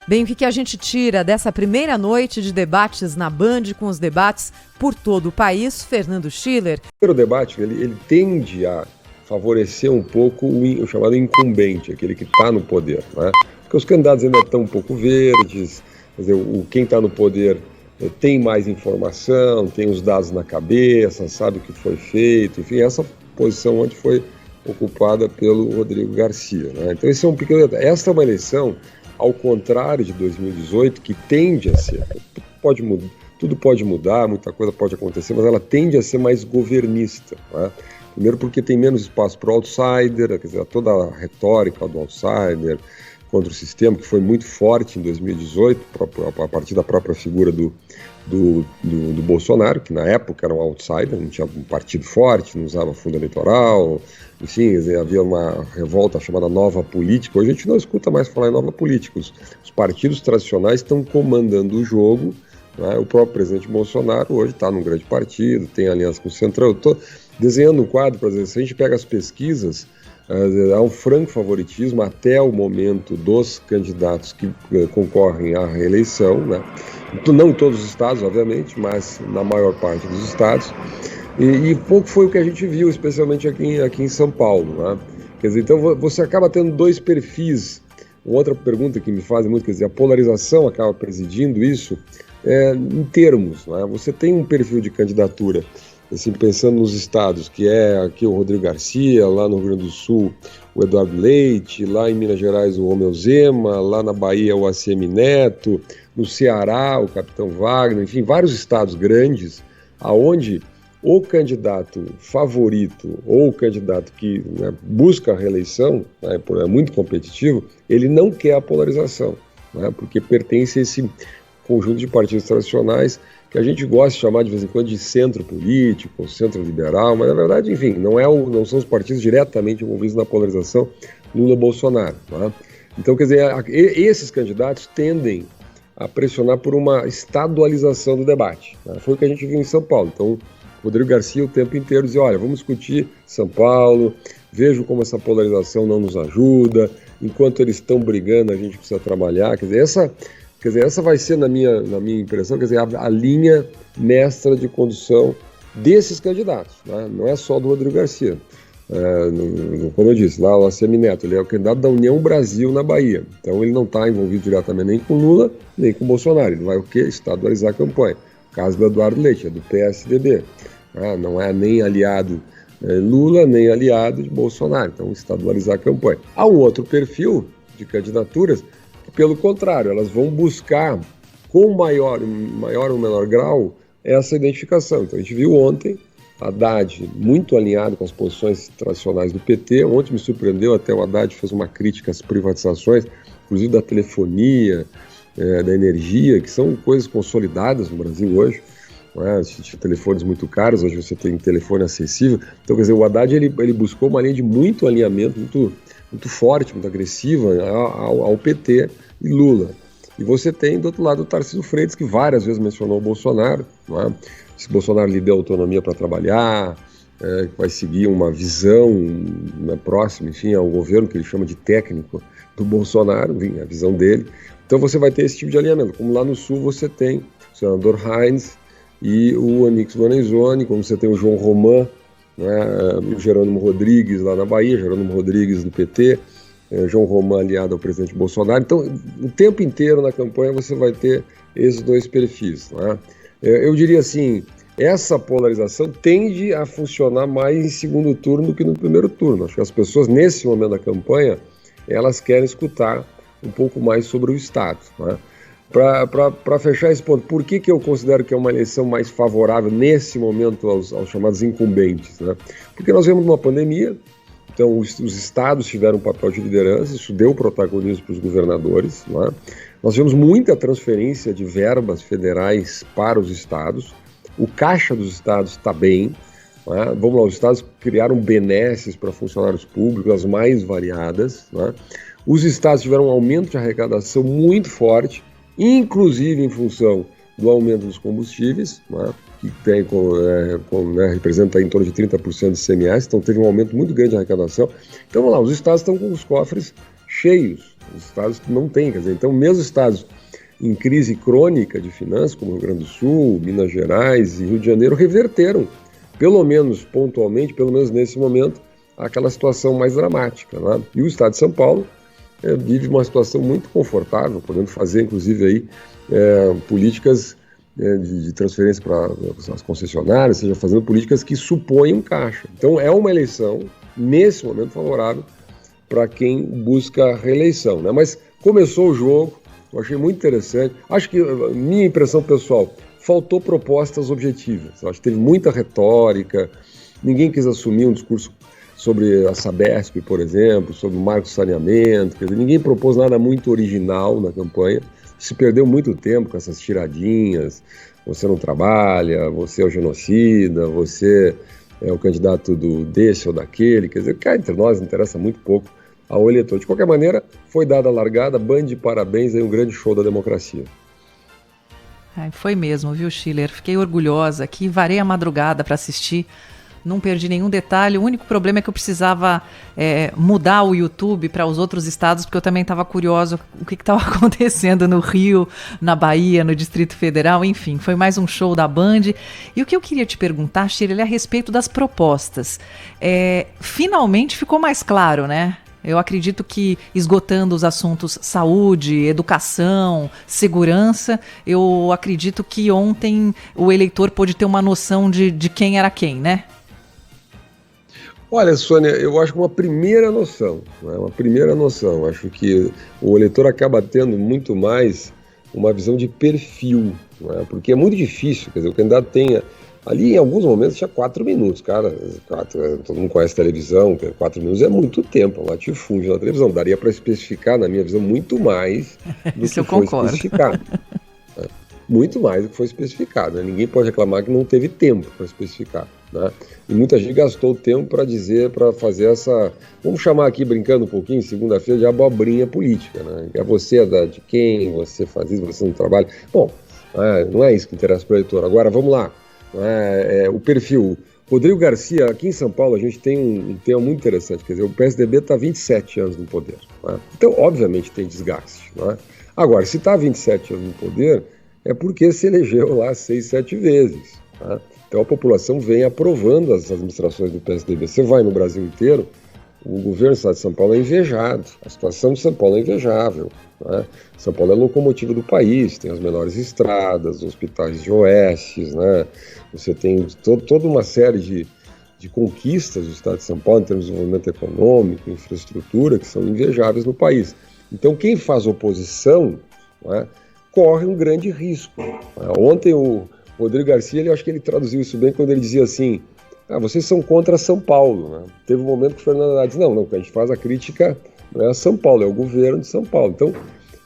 Bem, o que a gente tira dessa primeira noite de debates na Band, com os debates por todo o país? Fernando Schiller. O primeiro debate, ele tende a favorecer um pouco o chamado incumbente, aquele que está no poder, né? Porque os candidatos ainda estão um pouco verdes, quer dizer, quem está no poder tem mais informação, tem os dados na cabeça, sabe o que foi feito, enfim, essa posição onde foi ocupada pelo Rodrigo Garcia, né? Então esse é um pequeno detalhe. Esta é uma eleição, ao contrário de 2018, que tende a ser, tudo pode mudar, muita coisa pode acontecer, mas ela tende a ser mais governista, né? Primeiro porque tem menos espaço para o outsider, quer dizer, toda a retórica do outsider contra o sistema, que foi muito forte em 2018, a partir da própria figura do Bolsonaro, que na época era um outsider, não tinha um partido forte, não usava fundo eleitoral, enfim, havia uma revolta chamada nova política. Hoje a gente não escuta mais falar em nova política, os partidos tradicionais estão comandando o jogo, né? O próprio presidente Bolsonaro hoje está num grande partido, tem aliança com o Centrão. Eu estou desenhando um quadro para dizer, se a gente pega as pesquisas, há um franco favoritismo até o momento dos candidatos que concorrem à reeleição, né? Não em todos os estados, obviamente, mas na maior parte dos estados. E pouco foi o que a gente viu, especialmente aqui em São Paulo, né? Quer dizer, então você acaba tendo dois perfis. Outra pergunta que me fazem muito, quer dizer, a polarização acaba presidindo isso em termos, né? Você tem um perfil de candidatura, assim, pensando nos estados, que é aqui o Rodrigo Garcia, lá no Rio Grande do Sul o Eduardo Leite, lá em Minas Gerais o Romeu Zema, lá na Bahia o ACM Neto, no Ceará o Capitão Wagner, enfim, vários estados grandes, aonde o candidato favorito ou o candidato que, né, busca a reeleição, né, é muito competitivo, ele não quer a polarização, né, porque pertence a esse conjunto de partidos tradicionais que a gente gosta de chamar de vez em quando de centro político, centro liberal, mas na verdade, enfim, não são os partidos diretamente envolvidos na polarização Lula-Bolsonaro, né? Então, quer dizer, esses candidatos tendem a pressionar por uma estadualização do debate, né? Foi o que a gente viu em São Paulo. Então, Rodrigo Garcia o tempo inteiro dizia, olha, vamos discutir São Paulo, vejo como essa polarização não nos ajuda, enquanto eles estão brigando a gente precisa trabalhar, quer dizer, essa vai ser, na minha impressão, quer dizer, a linha mestra de condução desses candidatos, né? Não é só do Rodrigo Garcia. Como eu disse, lá o ACM Neto, ele é o candidato da União Brasil na Bahia. Então ele não está envolvido diretamente nem com Lula, nem com Bolsonaro. Ele vai o quê? Estadualizar a campanha. O caso do Eduardo Leite, é do PSDB. Não é nem aliado Lula, nem aliado de Bolsonaro. Então estadualizar a campanha. Há um outro perfil de candidaturas que, pelo contrário, elas vão buscar, com maior ou menor grau, essa identificação. Então a gente viu ontem Haddad muito alinhado com as posições tradicionais do PT. Ontem me surpreendeu, até o Haddad fez uma crítica às privatizações, inclusive da telefonia, da energia, que são coisas consolidadas no Brasil hoje. A gente tinha telefones muito caros, hoje você tem telefone acessível. Então, quer dizer, o Haddad ele buscou uma linha de muito alinhamento, muito forte, muito agressiva ao PT e Lula. E você tem, do outro lado, o Tarcísio Freitas, que várias vezes mencionou o Bolsonaro, não é? Se Bolsonaro lhe deu autonomia para trabalhar, vai seguir uma visão, né, próxima, enfim, ao governo, que ele chama de técnico do Bolsonaro, enfim, a visão dele. Então você vai ter esse tipo de alinhamento. Como lá no Sul você tem o senador Heinz e o Onyx Lorenzoni, como você tem o João Román, né, o Jerônimo Rodrigues lá na Bahia, Jerônimo Rodrigues do PT, João Román aliado ao presidente Bolsonaro. Então, o tempo inteiro na campanha você vai ter esses dois perfis, né? Eu diria assim, essa polarização tende a funcionar mais em segundo turno do que no primeiro turno. Acho que as pessoas, nesse momento da campanha, elas querem escutar um pouco mais sobre o Estado, né? Para fechar esse ponto, por que eu considero que é uma eleição mais favorável nesse momento aos chamados incumbentes, né? Porque nós vemos uma pandemia, então os estados tiveram um papel de liderança, isso deu protagonismo para os governadores, né? Nós tivemos muita transferência de verbas federais para os estados, o caixa dos estados está bem, né? Vamos lá, os estados criaram benesses para funcionários públicos, as mais variadas, né? Os estados tiveram um aumento de arrecadação muito forte, inclusive em função do aumento dos combustíveis, né, que tem, representa em torno de 30% do ICMS, então teve um aumento muito grande de arrecadação. Então, vamos lá, os estados estão com os cofres cheios, os estados que não têm, quer dizer, então mesmo estados em crise crônica de finanças, como Rio Grande do Sul, Minas Gerais e Rio de Janeiro, reverteram, pelo menos pontualmente, pelo menos nesse momento, aquela situação mais dramática, né? E o estado de São Paulo vive uma situação muito confortável, podendo fazer, inclusive, aí, políticas de transferência para as concessionárias, seja, fazendo políticas que supõem um caixa. Então, é uma eleição, nesse momento, favorável para quem busca reeleição, né? Mas começou o jogo, eu achei muito interessante. Acho que, minha impressão pessoal, faltou propostas objetivas. Acho que teve muita retórica, ninguém quis assumir um discurso sobre a Sabesp, por exemplo, sobre o marco de saneamento, quer dizer, ninguém propôs nada muito original na campanha, se perdeu muito tempo com essas tiradinhas, você não trabalha, você é o genocida, você é o candidato desse ou daquele, quer dizer, cá entre nós interessa muito pouco ao eleitor. De qualquer maneira, foi dada a largada, band de parabéns, aí um grande show da democracia. Foi mesmo, viu, Schiller? Fiquei orgulhosa aqui, varei a madrugada para assistir, não perdi nenhum detalhe. O único problema é que eu precisava mudar o YouTube para os outros estados, porque eu também estava curiosa o que estava acontecendo no Rio, na Bahia, no Distrito Federal, enfim, foi mais um show da Band. E o que eu queria te perguntar, Schiller, é a respeito das propostas. Finalmente ficou mais claro, né? Eu acredito que, esgotando os assuntos saúde, educação, segurança, eu acredito que ontem o eleitor pôde ter uma noção de quem era quem, né? Olha, Sônia, eu acho que uma primeira noção, né? Uma primeira noção. Acho que o eleitor acaba tendo muito mais uma visão de perfil, né? Porque é muito difícil, quer dizer, o candidato tenha... Ali, em alguns momentos, tinha 4 minutos, cara. Todo mundo conhece televisão, 4 minutos é muito tempo, é um latifúndio na televisão. Daria para especificar, na minha visão, muito mais do que foi especificado. Muito mais do que foi especificado, né? Ninguém pode reclamar que não teve tempo para especificar, né? E muita gente gastou tempo para dizer, para fazer essa... Vamos chamar aqui, brincando um pouquinho, segunda-feira, de abobrinha política, né? É você de quem, você faz isso, você não trabalha. Bom, não é isso que interessa para o eleitor. Agora, vamos lá. O perfil. Rodrigo Garcia, aqui em São Paulo, a gente tem um tema muito interessante, quer dizer, o PSDB está há 27 anos no poder, né? Então, obviamente, tem desgaste, né? Agora, se está há 27 anos no poder, é porque se elegeu lá 6, 7 vezes, né? Então, a população vem aprovando as administrações do PSDB. Você vai no Brasil inteiro, o governo do estado de São Paulo é invejado, a situação de São Paulo é invejável, né? São Paulo é a locomotiva do país, tem as melhores estradas, hospitais de oestes, né? Você tem toda uma série de conquistas do estado de São Paulo em termos de desenvolvimento econômico, infraestrutura, que são invejáveis no país. Então, quem faz oposição, né, corre um grande risco. Ontem o Rodrigo Garcia, eu acho que ele traduziu isso bem quando ele dizia assim: vocês são contra São Paulo, né? Teve um momento que o Fernando Haddad disse, não, a gente faz a crítica, não é a São Paulo, é o governo de São Paulo. Então,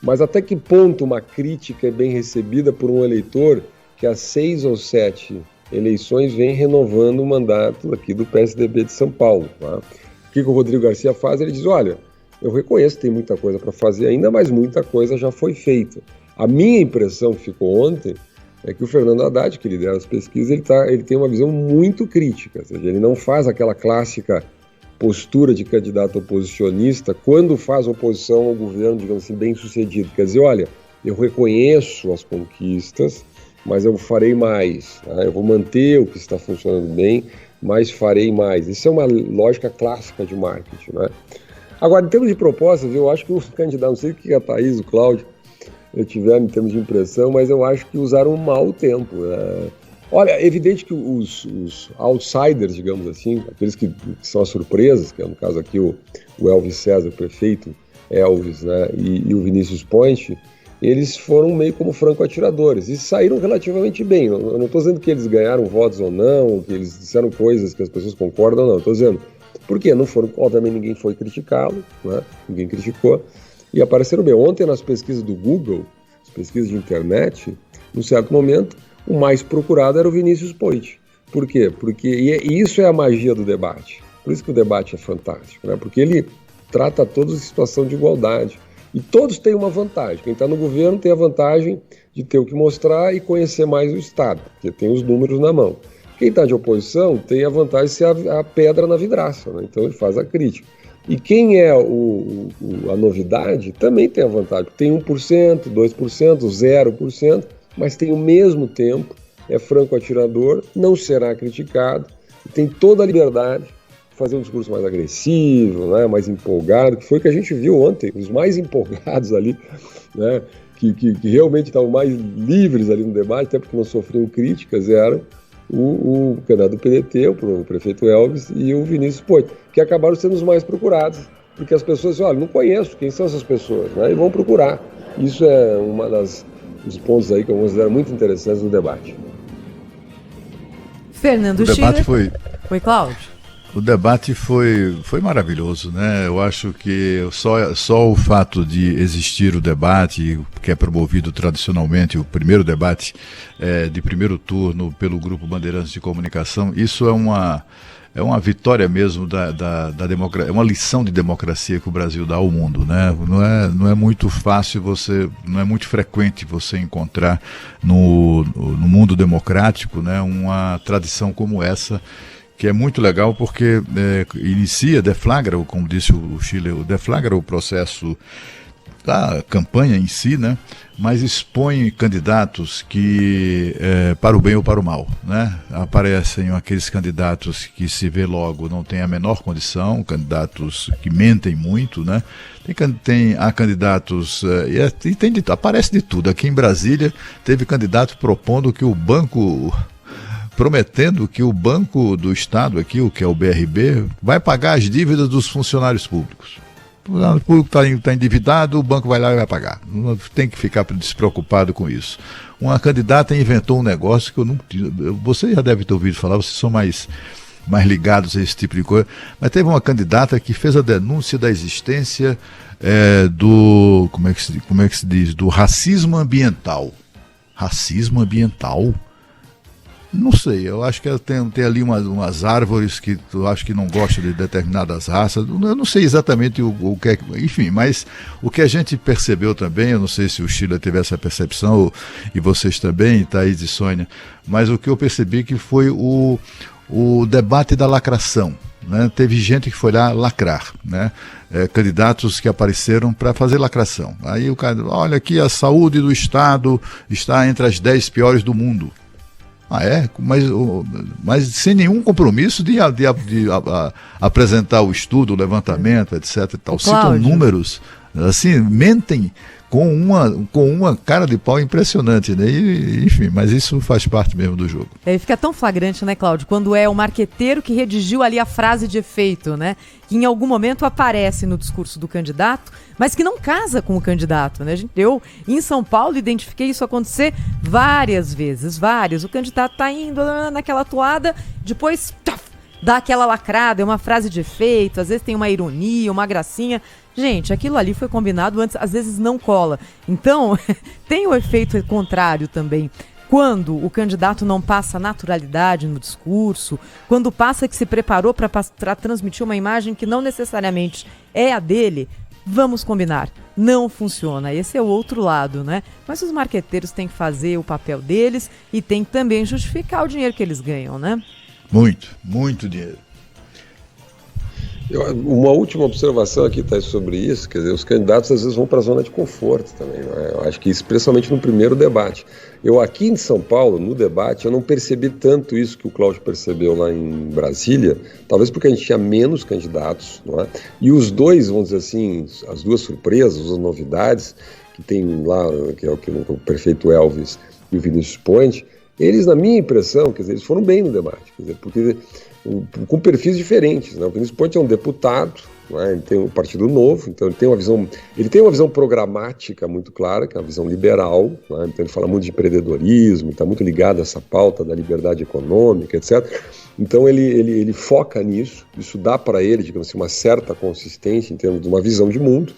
mas até que ponto uma crítica é bem recebida por um eleitor que há 6 ou 7 eleições vem renovando o mandato aqui do PSDB de São Paulo, tá? O que o Rodrigo Garcia faz? Ele diz, olha, eu reconheço que tem muita coisa para fazer ainda, mas muita coisa já foi feita. A minha impressão que ficou ontem é que o Fernando Haddad, que lidera as pesquisas, ele tem uma visão muito crítica, ou seja, ele não faz aquela clássica postura de candidato oposicionista quando faz oposição ao governo, digamos assim, bem sucedido. Quer dizer, olha, eu reconheço as conquistas, mas eu farei mais, tá? Eu vou manter o que está funcionando bem, mas farei mais. Isso é uma lógica clássica de marketing, né? Agora, em termos de propostas, eu acho que o candidato, não sei o que a Thaís, o Cláudio, tiveram em termos de impressão, mas eu acho que usaram mal o tempo, né? Olha, é evidente que os outsiders, digamos assim, aqueles que são as surpresas, que é no caso aqui o Elvis César, o prefeito Elvis, né, e o Vinícius Poit, eles foram meio como franco-atiradores e saíram relativamente bem. Eu não estou dizendo que eles ganharam votos ou não, que eles disseram coisas que as pessoas concordam ou não. Estou dizendo, por quê? Não foram, obviamente ninguém foi criticá-lo, né, ninguém criticou, e apareceram bem. Ontem nas pesquisas do Google, as pesquisas de internet, num certo momento, o mais procurado era o Vinícius Poit. Por quê? Porque isso é a magia do debate. Por isso que o debate é fantástico, né? Porque ele trata todos em situação de igualdade. E todos têm uma vantagem. Quem está no governo tem a vantagem de ter o que mostrar e conhecer mais o Estado, porque tem os números na mão. Quem está de oposição tem a vantagem de ser a pedra na vidraça, né? Então ele faz a crítica. E quem é a novidade também tem a vantagem. Tem 1%, 2%, 0%, mas tem o mesmo tempo, é franco atirador, não será criticado, tem toda a liberdade de fazer um discurso mais agressivo, né, mais empolgado, que foi o que a gente viu ontem, os mais empolgados ali, né, que realmente estavam mais livres ali no debate, até porque não sofriam críticas, eram o candidato do PDT, o prefeito Elvis, e o Vinícius Poit, que acabaram sendo os mais procurados, porque as pessoas dizem, olha, não conheço, quem são essas pessoas, né? E vão procurar. Isso é dos pontos aí que eu considero muito interessantes do debate. Fernando Schiller. Oi, Cláudio. O debate foi maravilhoso, né? Eu acho que só o fato de existir o debate, que é promovido tradicionalmente, o primeiro debate de primeiro turno pelo Grupo Bandeirantes de Comunicação, isso é uma vitória mesmo da democracia, é uma lição de democracia que o Brasil dá ao mundo, né? Não é muito fácil não é muito frequente você encontrar no mundo democrático, né, uma tradição como essa, que é muito legal porque deflagra, como disse o Schiller, deflagra o processo da campanha em si, né? Mas expõe candidatos que, para o bem ou para o mal, né? Aparecem aqueles candidatos que se vê logo não tem a menor condição, candidatos que mentem muito, né? Há candidatos, aparece de tudo. Aqui em Brasília teve candidato prometendo que o Banco do Estado aqui, o que é o BRB, vai pagar as dívidas dos funcionários públicos. O funcionário público está endividado, o banco vai lá e vai pagar. Não tem que ficar despreocupado com isso. Uma candidata inventou um negócio que eu não... Você já deve ter ouvido falar, vocês são mais ligados a esse tipo de coisa, mas teve uma candidata que fez a denúncia da existência do... Como é que se diz? Do racismo ambiental. Racismo ambiental? Não sei, eu acho que ela tem ali umas árvores que eu acho que não gostam de determinadas raças, eu não sei exatamente o que é, enfim, mas o que a gente percebeu também, eu não sei se o Schiller teve essa percepção, e vocês também, Thaís e Sônia, mas o que eu percebi que foi o debate da lacração, né? Teve gente que foi lá lacrar, né? Candidatos que apareceram para fazer lacração, aí o cara, olha aqui, a saúde do Estado está entre as 10 piores do mundo. Mas sem nenhum compromisso de apresentar o estudo, o levantamento, etc. E tal. Citam números, assim, mentem com uma cara de pau impressionante, né? Enfim, mas isso faz parte mesmo do jogo. Fica tão flagrante, né, Cláudio, quando é o marqueteiro que redigiu ali a frase de efeito, né? Que em algum momento aparece no discurso do candidato, mas que não casa com o candidato, né? Eu, em São Paulo, identifiquei isso acontecer várias vezes, O candidato está indo naquela toada, depois dá aquela lacrada, é uma frase de efeito, às vezes tem uma ironia, uma gracinha. Gente, aquilo ali foi combinado antes, às vezes não cola. Então, tem o efeito contrário também. Quando o candidato não passa naturalidade no discurso, quando passa que se preparou para transmitir uma imagem que não necessariamente é a dele, vamos combinar, não funciona. Esse é o outro lado, né? Mas os marqueteiros têm que fazer o papel deles e têm que também justificar o dinheiro que eles ganham, né? Muito dinheiro. Uma última observação aqui, Thaís, sobre isso, quer dizer, os candidatos às vezes vão para a zona de conforto também, né? Eu acho que isso, especialmente no primeiro debate. Eu aqui em São Paulo, no debate, eu não percebi tanto isso que o Cláudio percebeu lá em Brasília, talvez porque a gente tinha menos candidatos, não é? E os dois, vamos dizer assim, as duas surpresas, as novidades, que tem lá, que é o prefeito Elvis e o Vinícius Poit, eles, na minha impressão, quer dizer, eles foram bem no debate, quer dizer, porque com perfis diferentes, né? O Vinícius Poit é um deputado, né? Ele tem um partido novo, então ele tem uma visão programática muito clara, que é uma visão liberal, né? Então ele fala muito de empreendedorismo, está muito ligado a essa pauta da liberdade econômica, etc. Então ele foca nisso, isso dá para ele, digamos assim, uma certa consistência em termos de uma visão de mundo,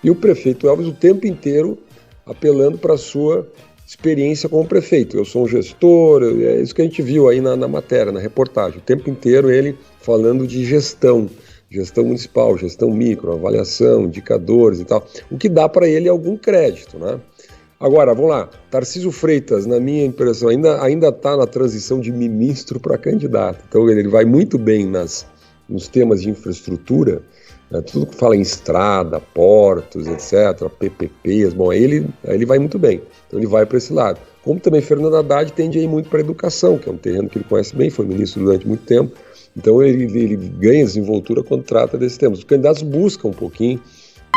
e o prefeito Elvis o tempo inteiro apelando para a sua experiência como prefeito. Eu sou um gestor, é isso que a gente viu aí na matéria, na reportagem. O tempo inteiro ele falando de gestão municipal, gestão micro, avaliação, indicadores e tal, o que dá para ele algum crédito, né? Agora, vamos lá, Tarcísio Freitas, na minha impressão, ainda está na transição de ministro para candidato. Então ele vai muito bem nos temas de infraestrutura, Tudo que fala em estrada, portos, etc., PPPs, bom, aí ele vai muito bem. Então ele vai para esse lado. Como também Fernando Haddad tende a ir muito para a educação, que é um terreno que ele conhece bem, foi ministro durante muito tempo. Então ele ganha desenvoltura quando trata desses temas. Os candidatos buscam um pouquinho,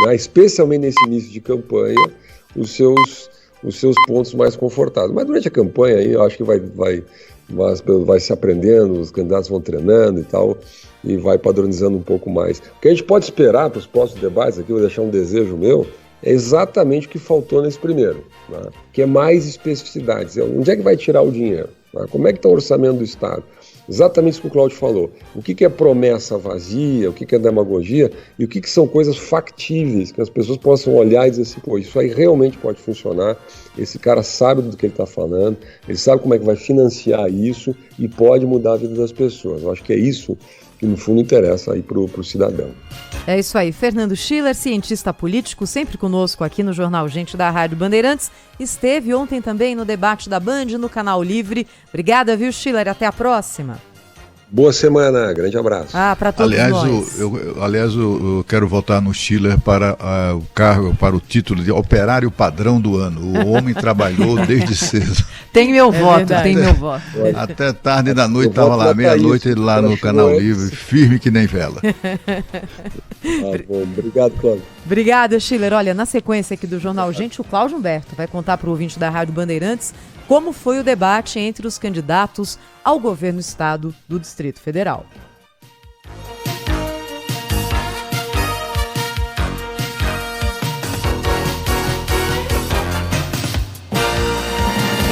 né, especialmente nesse início de campanha, os seus pontos mais confortáveis. Mas durante a campanha aí, eu acho que vai se aprendendo, os candidatos vão treinando e tal, e vai padronizando um pouco mais. O que a gente pode esperar para os próximos debates, aqui eu vou deixar um desejo meu, é exatamente o que faltou nesse primeiro, né, que é mais especificidades. Onde é que vai tirar o dinheiro? Né, como é que está o orçamento do Estado? Exatamente isso que o Cláudio falou. O que é promessa vazia, o que é demagogia e o que são coisas factíveis, que as pessoas possam olhar e dizer assim, pô, isso aí realmente pode funcionar, esse cara sabe do que ele está falando, ele sabe como é que vai financiar isso e pode mudar a vida das pessoas. Eu acho que é isso que no fundo interessa aí pro cidadão. É isso aí. Fernando Schiller, cientista político, sempre conosco aqui no Jornal Gente da Rádio Bandeirantes. Esteve ontem também no debate da Band, no Canal Livre. Obrigada, viu, Schiller? Até a próxima. Boa semana, grande abraço. Para todos nós. Aliás, eu quero votar no Schiller para o cargo, para o título de operário padrão do ano. O homem trabalhou desde cedo. Tem meu voto, tem meu voto. Até tarde da noite, estava lá, meia-noite, ele lá no Canal Livre, firme que nem vela. Bom, obrigado, Cláudio. Obrigada, Schiller. Olha, na sequência aqui do Jornal Gente, o Cláudio Humberto vai contar para o ouvinte da Rádio Bandeirantes como foi o debate entre os candidatos ao governo do Estado do Distrito Federal.